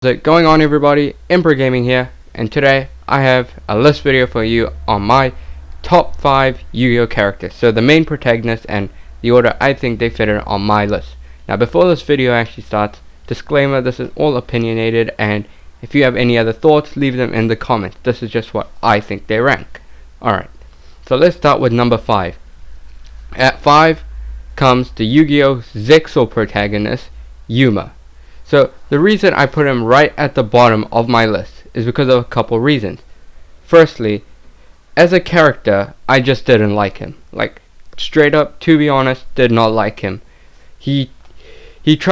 How's it going on, everybody? Emperor Gaming here, and today I have a list video for you on my top 5 Yu-Gi-Oh characters. So the main protagonist and the order I think they fit in on my list. Now before this video actually starts, disclaimer, this is all opinionated, and if you have any other thoughts, leave them in the comments. This is just what I think they rank. Alright, so let's start with number 5. At 5 comes the Yu-Gi-Oh! Zixel protagonist, Yuma. So the reason I put him right at the bottom of my list is because of a couple reasons. Firstly, as a character, I just didn't like him. Like, straight up, to be honest, did not like him. I think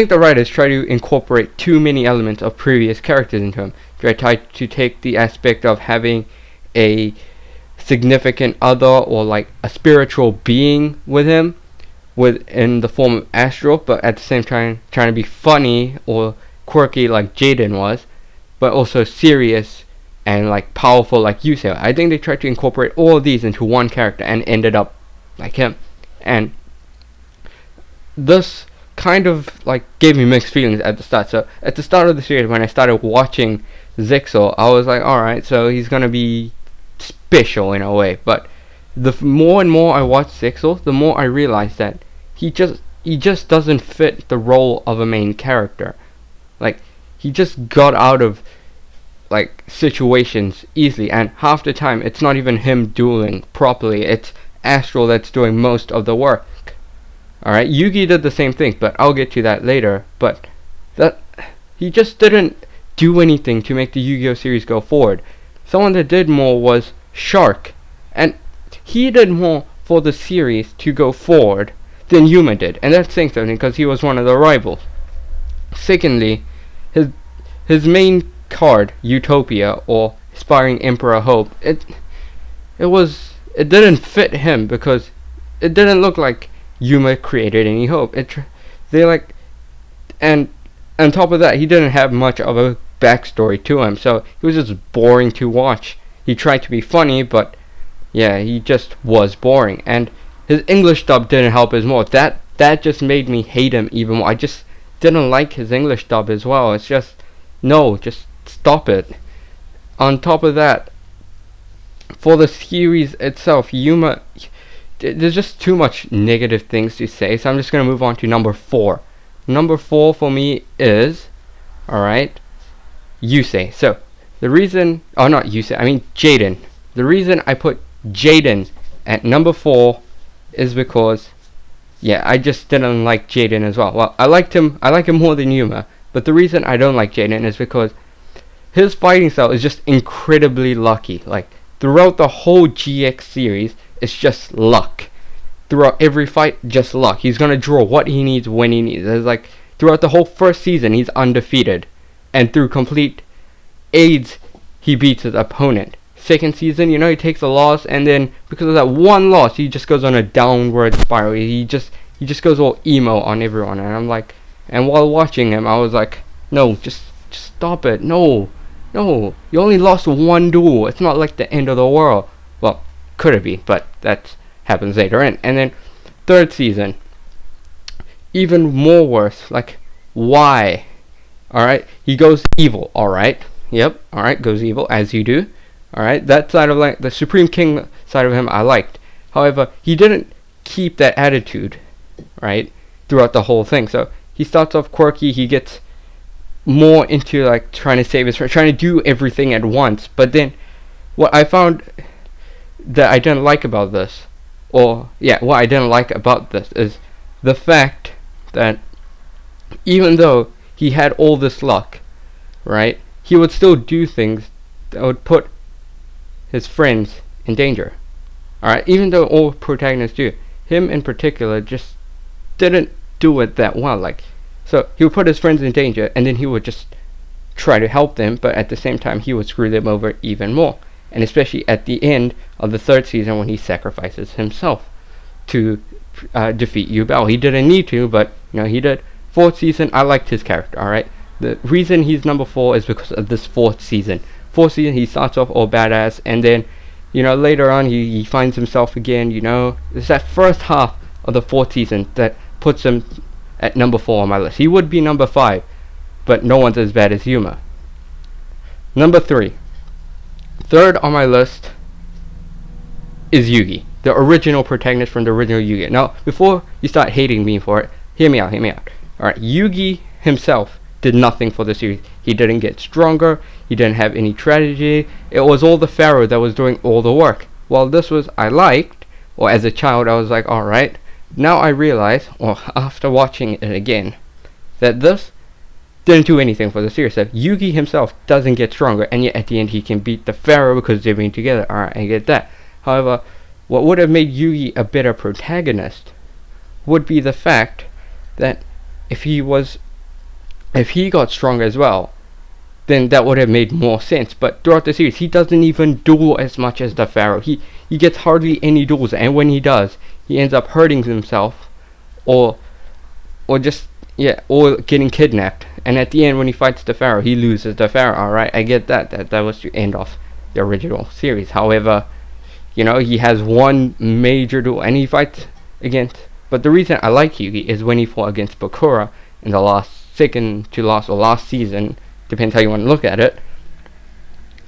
the writers try to incorporate too many elements of previous characters into him. They try to take the aspect of having a significant other or like a spiritual being with him, in the form of astral, but at the same time trying to be funny or quirky like Jaden was, but also serious and like powerful like Yugioh. I think they tried to incorporate all of these into one character and ended up like him, and this kind of like gave me mixed feelings at the start. So at the start of the series, when I started watching Zixel, I was like, alright, so he's gonna be special in a way, but the more and more I watched Zixel, the more I realized that he just doesn't fit the role of a main character. Like, he just got out of like situations easily, and half the time it's not even him dueling properly, it's Astral that's doing most of the work. Alright, Yugi did the same thing, but I'll get to that later. But that he just didn't do anything to make the Yu-Gi-Oh series go forward. Someone that did more was Shark, and he did more for the series to go forward than Yuma did, and that's saying something because he was one of the rivals. Secondly, his main card, Utopia or Aspiring Emperor Hope, it didn't fit him because it didn't look like Yuma created any hope. And on top of that, he didn't have much of a backstory to him, so he was just boring to watch. He tried to be funny, but yeah, he just was boring, and his English dub didn't help as more. That just made me hate him even more. I just didn't like his English dub as well. It's just, no, just stop it. On top of that, for the series itself, Yuma, there's just too much negative things to say, so I'm just going to move on to number 4. Number 4 for me is, alright, Yusei. So, the reason, not Yusei, I mean Jaden. The reason I put Jaden at number 4 is because, yeah, I just didn't like Jaden as well. Well, I like him more than Yuma, but the reason I don't like Jaden is because his fighting style is just incredibly lucky. Like, throughout the whole GX series, it's just luck. Throughout every fight, just luck. He's gonna draw what he needs when he needs. It's like, throughout the whole first season, he's undefeated, and through complete aids, he beats his opponent. Second season, he takes a loss, and then because of that one loss, he just goes on a downward spiral. He just goes all emo on everyone, and I'm like, and while watching him, I was like, no, just stop it. No, you only lost one duel. It's not like the end of the world. Well, could it be? But that happens later in. And then third season, even more worse. Like, why? All right, he goes evil. All right, yep. All right, goes evil as you do. Alright, that side of like the Supreme King side of him I liked. However, he didn't keep that attitude, right, throughout the whole thing. So he starts off quirky, he gets more into like trying to save his friend, trying to do everything at once. But then what I found that I didn't like about this, what I didn't like about this is the fact that even though he had all this luck, right, he would still do things that would put his friends in danger. Alright, even though all protagonists do, him in particular just didn't do it that well. Like, so he would put his friends in danger, and then he would just try to help them, but at the same time he would screw them over even more. And especially at the end of the third season, when he sacrifices himself to defeat Yugioh. He didn't need to, but he did. Fourth season, I liked his character. Alright, the reason he's number 4 is because of this fourth season. Fourth season, he starts off all badass, and then, later on, he finds himself again, It's that first half of the fourth season that puts him at number 4 on my list. He would be number 5, but no one's as bad as Yuma. Number 3. Third on my list is Yugi, the original protagonist from the original Yugioh. Now, before you start hating me for it, hear me out. Alright, Yugi himself did nothing for the series. He didn't get stronger, he didn't have any strategy. It was all the Pharaoh that was doing all the work. Well, this was, I liked, or as a child I was like, alright. Now I realize, or after watching it again, that this didn't do anything for the series. That Yugi himself doesn't get stronger, and yet at the end he can beat the Pharaoh because they've been together. Alright, I get that. However, what would have made Yugi a better protagonist would be the fact that if he got stronger as well, then that would have made more sense. But throughout the series, he doesn't even duel as much as the Pharaoh. He gets hardly any duels, and when he does, he ends up hurting himself, or getting kidnapped. And at the end, when he fights the Pharaoh, he loses the Pharaoh. Alright, I get that. That was to end off the original series. However, he has one major duel, and he fights against. But the reason I like Yugi is when he fought against Bakura in the second to last or last season, depends how you want to look at it.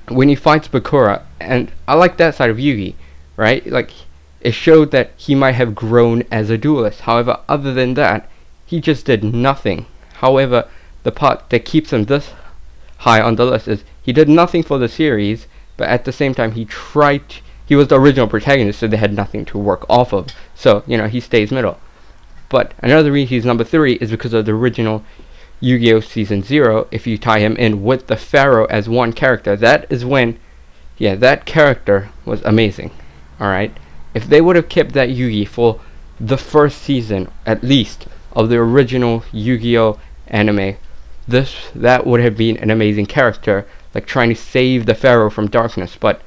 When he fights Bakura, and I like that side of Yugi, right? Like, it showed that he might have grown as a duelist. However, other than that, he just did nothing. However, the part that keeps him this high on the list is he did nothing for the series, but at the same time he was the original protagonist, so they had nothing to work off of. So, he stays middle. But another reason he's number 3 is because of the original Yu-Gi-Oh! Season 0. If you tie him in with the Pharaoh as one character, that is when, that character was amazing. Alright? If they would have kept that Yugi for the first season, at least, of the original Yu-Gi-Oh! Anime, that would have been an amazing character, like trying to save the Pharaoh from darkness. But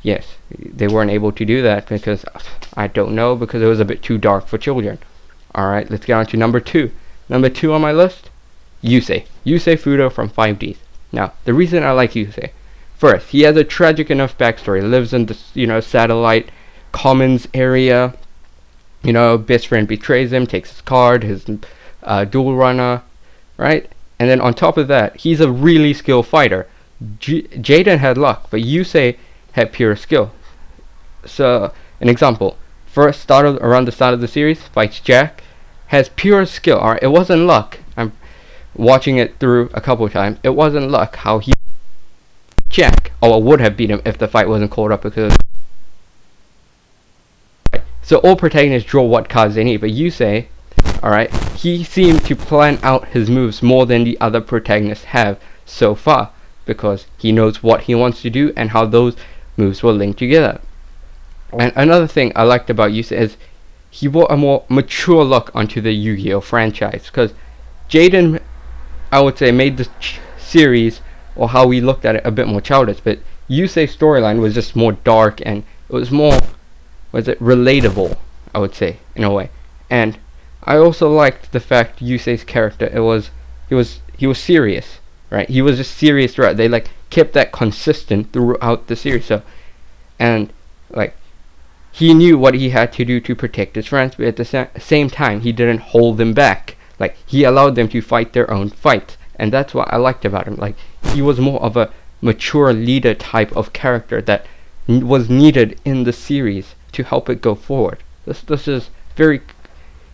yes, they weren't able to do that because I don't know, because it was a bit too dark for children. Alright, let's get on to number 2. Number 2 on my list, Yusei Fudo from 5Ds. Now, the reason I like Yusei, first, he has a tragic enough backstory. Lives in the satellite commons area. Best friend betrays him, takes his card, his dual runner, right? And then on top of that, he's a really skilled fighter. Jaden had luck, but Yusei had pure skill. So, an example, around the start of the series, fights Jack, has pure skill. Alright, it wasn't luck. I'm watching it through a couple of times. It wasn't luck how he Jack, or would have beat him if the fight wasn't called up, because so all protagonists draw what cards they need, but Yusei, alright, he seemed to plan out his moves more than the other protagonists have so far, because he knows what he wants to do and how those moves will link together. And another thing I liked about Yusei is he brought a more mature look onto the Yu-Gi-Oh! Franchise, because Jaden, I would say, made the series, or how we looked at it, a bit more childish, but Yusei's storyline was just more dark, and it was more, relatable, I would say, in a way. And I also liked the fact Yusei's character, he was serious, right? He was just serious throughout. They kept that consistent throughout the series. So, and he knew what he had to do to protect his friends, but at the same time, he didn't hold them back. He allowed them to fight their own fights, and that's what I liked about him. He was more of a mature leader type of character that was needed in the series to help it go forward. This is very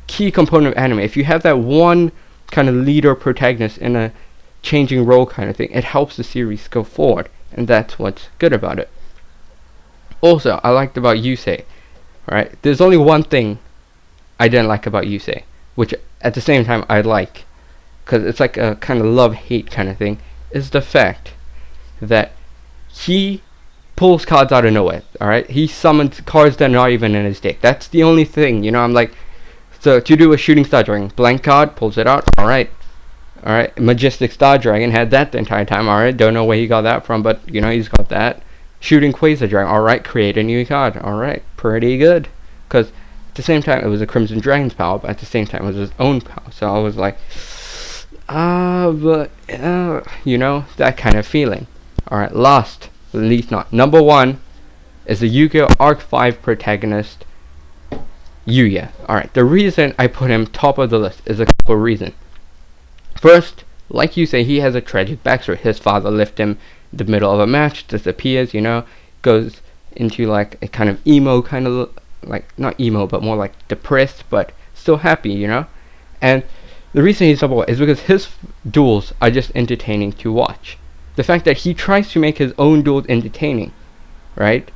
key component of anime. If you have that one kind of leader protagonist in a changing role kind of thing, it helps the series go forward, and that's what's good about it. Also, I liked about Yusei, right? There's only one thing I didn't like about Yusei, which at the same time I like, because it's like a kind of love-hate kind of thing, is the fact that he pulls cards out of nowhere. Alright, he summons cards that are not even in his deck. That's the only thing, I'm like, so to do a Shooting Star Dragon, blank card, pulls it out. Alright, Majestic Star Dragon had that the entire time. Alright, don't know where he got that from, but he's got that. Shooting Quasar Dragon, alright, create a new card. Alright, pretty good, because at the same time it was a Crimson Dragon's power, but at the same time it was his own power. So I was like, that kind of feeling. Alright, last but least not, number 1 is the Yu-Gi-Oh! Arc 5 protagonist, Yugioh. Alright, the reason I put him top of the list is a couple of reasons. First, like you say, he has a tragic backstory. His father left him in the middle of a match, disappears, goes into like a kind of emo kind of, like, not emo, but more like depressed, but still happy, And the reason he's number one is because his duels are just entertaining to watch. The fact that he tries to make his own duels entertaining, right?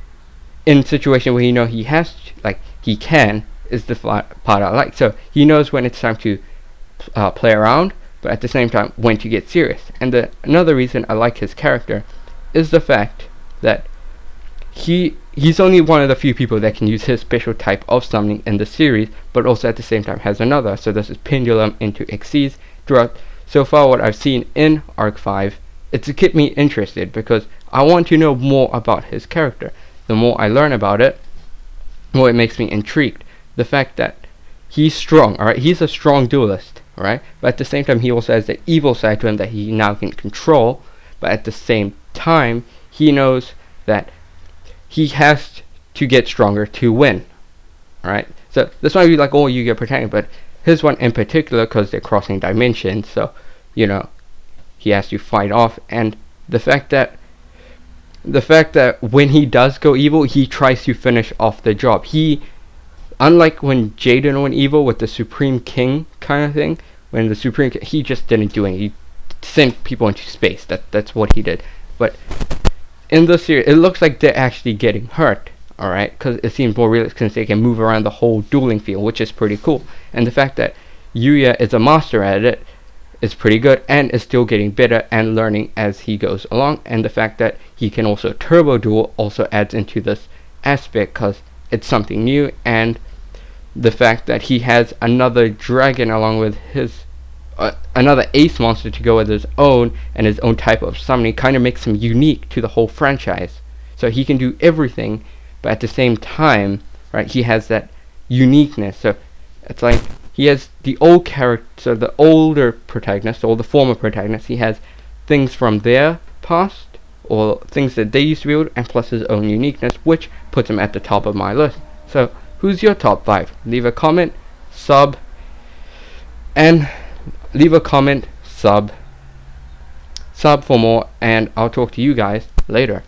In a situation where he has to, like, he can, is the part I like. So he knows when it's time to play around, but at the same time when to get serious. And another reason I like his character is the fact that he's only one of the few people that can use his special type of summoning in the series, but also at the same time has another. So this is Pendulum into Xyz. Throughout so far what I've seen in Arc 5, it's kept me interested because I want to know more about his character. The more I learn about it, the more it makes me intrigued. The fact that he's strong, alright? He's a strong duelist, alright? But at the same time, he also has that evil side to him that he now can control. But at the same time, he knows that he has to get stronger to win, alright? So this might be like all Yu-Gi-Oh! Protagonists, but his one in particular, because they're crossing dimensions, so, he has to fight off. And the fact that when he does go evil, he tries to finish off the job. Unlike when Jaden went evil with the Supreme King kind of thing, when the Supreme King, he just didn't do anything. He sent people into space. That's what he did. But in the series, it looks like they're actually getting hurt, alright? Because it seems more realistic since they can move around the whole dueling field, which is pretty cool. And the fact that Yugioh is a master at it is pretty good, and is still getting better and learning as he goes along. And the fact that he can also turbo duel also adds into this aspect because it's something new. And the fact that he has another dragon along with his another ace monster to go with his own and his own type of summoning kind of makes him unique to the whole franchise. So he can do everything, but at the same time, right, he has that uniqueness. So it's like he has the old character, the older protagonist, or the former protagonist. He has things from their past or things that they used to be able to, and plus his own uniqueness, which puts him at the top of my list. So who's your top 5? Leave a comment, sub for more, and I'll talk to you guys later.